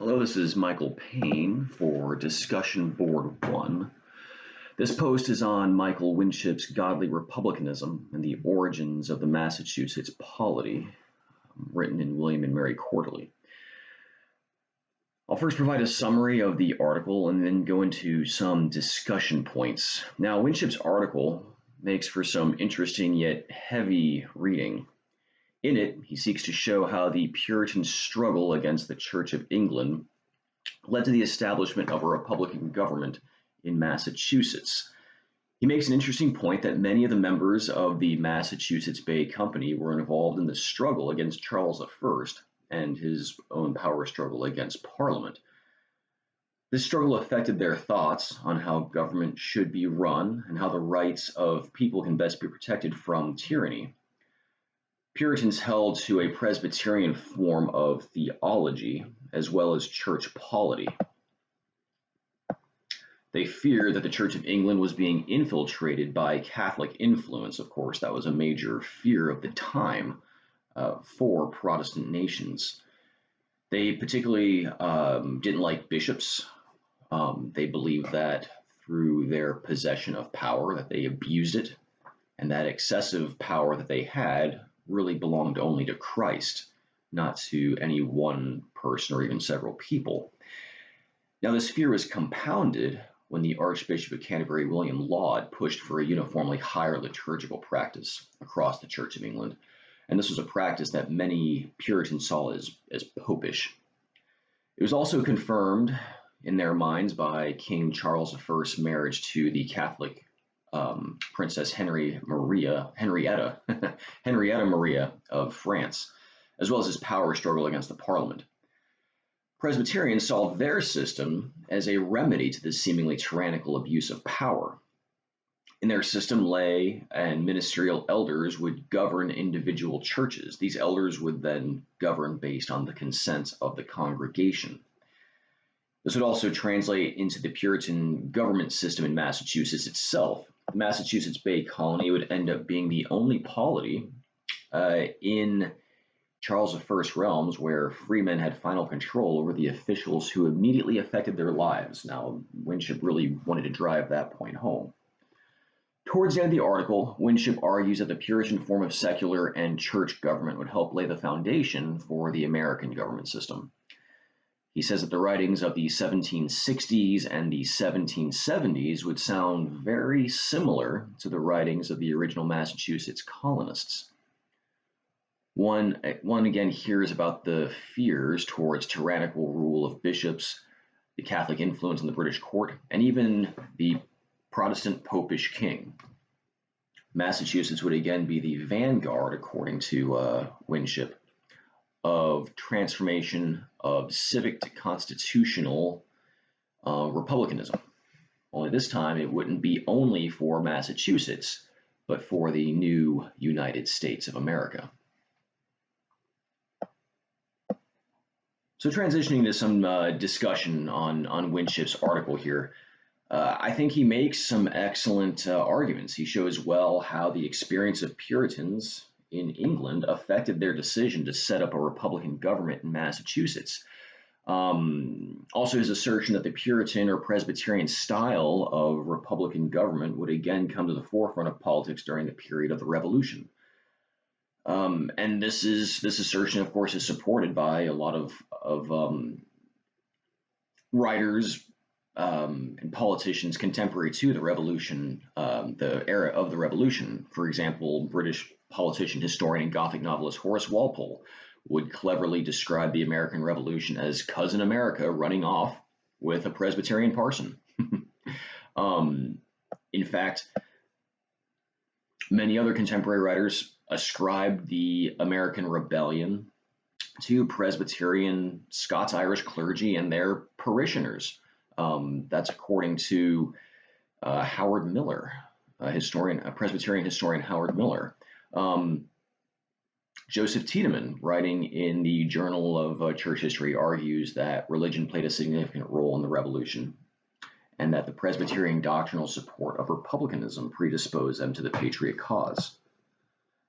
Hello, this is Michael Payne for Discussion Board 1. This post is on Michael Winship's Godly Republicanism and the Origins of the Massachusetts Polity, written in William and Mary Quarterly. I'll first provide a summary of the article and then go into some discussion points. Now, Winship's article makes for some interesting yet heavy reading. In it, he seeks to show how the Puritan struggle against the Church of England led to the establishment of a Republican government in Massachusetts. He makes an interesting point that many of the members of the Massachusetts Bay Company were involved in the struggle against Charles I and his own power struggle against Parliament. This struggle affected their thoughts on how government should be run and how the rights of people can best be protected from tyranny. Puritans held to a Presbyterian form of theology as well as church polity. They feared that the Church of England was being infiltrated by Catholic influence. Of course, that was a major fear of the time for Protestant nations. They particularly didn't like bishops. They believed that through their possession of power, that they abused it, and that excessive power that they had really belonged only to Christ, not to any one person or even several people. Now, this fear was compounded when the Archbishop of Canterbury, William Laud, pushed for a uniformly higher liturgical practice across the Church of England. And this was a practice that many Puritans saw as popish. It was also confirmed in their minds by King Charles I's marriage to the Catholic Princess Henrietta Maria of France, as well as his power struggle against the Parliament. Presbyterians saw their system as a remedy to this seemingly tyrannical abuse of power. In their system, lay and ministerial elders would govern individual churches. These elders would then govern based on the consent of the congregation. This would also translate into the Puritan government system in Massachusetts itself. The Massachusetts Bay Colony would end up being the only polity in Charles I's realms where freemen had final control over the officials who immediately affected their lives. Now, Winship really wanted to drive that point home. Towards the end of the article, Winship argues that the Puritan form of secular and church government would help lay the foundation for the American government system. He says that the writings of the 1760s and the 1770s would sound very similar to the writings of the original Massachusetts colonists. One again hears about the fears towards tyrannical rule of bishops, the Catholic influence in the British court, and even the Protestant popish king. Massachusetts would again be the vanguard, according to Winship, of transformation of civic to constitutional republicanism. Only this time it wouldn't be only for Massachusetts, but for the new United States of America. So transitioning to some discussion on Winship's article here, I think he makes some excellent arguments. He shows well how the experience of Puritans in England affected their decision to set up a Republican government in Massachusetts. Also, his assertion that the Puritan or Presbyterian style of Republican government would again come to the forefront of politics during the period of the Revolution. And this assertion, of course, is supported by a lot of writers and politicians contemporary to the Revolution, the era of the Revolution. For example, British politician, historian, and Gothic novelist Horace Walpole would cleverly describe the American Revolution as Cousin America running off with a Presbyterian parson. In fact, many other contemporary writers ascribed the American Rebellion to Presbyterian Scots-Irish clergy and their parishioners. That's according to Howard Miller, a Presbyterian historian Howard Miller. Joseph Tiedemann, writing in the Journal of Church History, argues that religion played a significant role in the Revolution and that the Presbyterian doctrinal support of republicanism predisposed them to the patriot cause.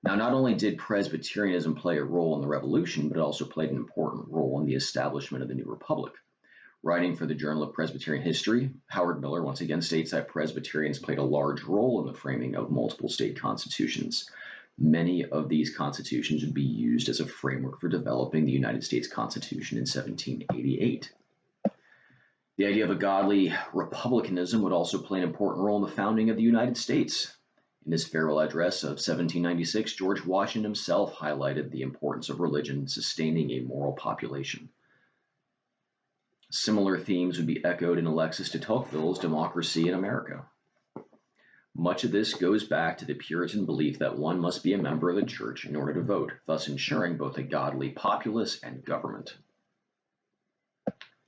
Now, not only did Presbyterianism play a role in the Revolution, but it also played an important role in the establishment of the new republic. Writing for the Journal of Presbyterian History, Howard Miller once again states that Presbyterians played a large role in the framing of multiple state constitutions. Many of these constitutions would be used as a framework for developing the United States Constitution in 1788. The idea of a godly republicanism would also play an important role in the founding of the United States. In his farewell address of 1796, George Washington himself highlighted the importance of religion sustaining a moral population. Similar themes would be echoed in Alexis de Tocqueville's Democracy in America. Much of this goes back to the Puritan belief that one must be a member of the church in order to vote, thus ensuring both a godly populace and government.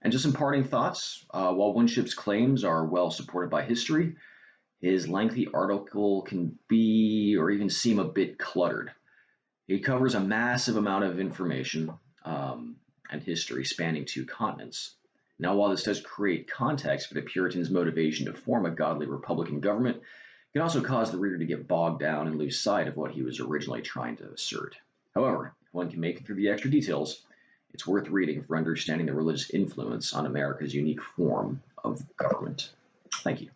And just some parting thoughts. While Winship's claims are well supported by history, his lengthy article can be or even seem a bit cluttered. He covers a massive amount of information and history spanning 2 continents. Now, while this does create context for the Puritans' motivation to form a godly Republican government, it can also cause the reader to get bogged down and lose sight of what he was originally trying to assert. However, if one can make it through the extra details, it's worth reading for understanding the religious influence on America's unique form of government. Thank you.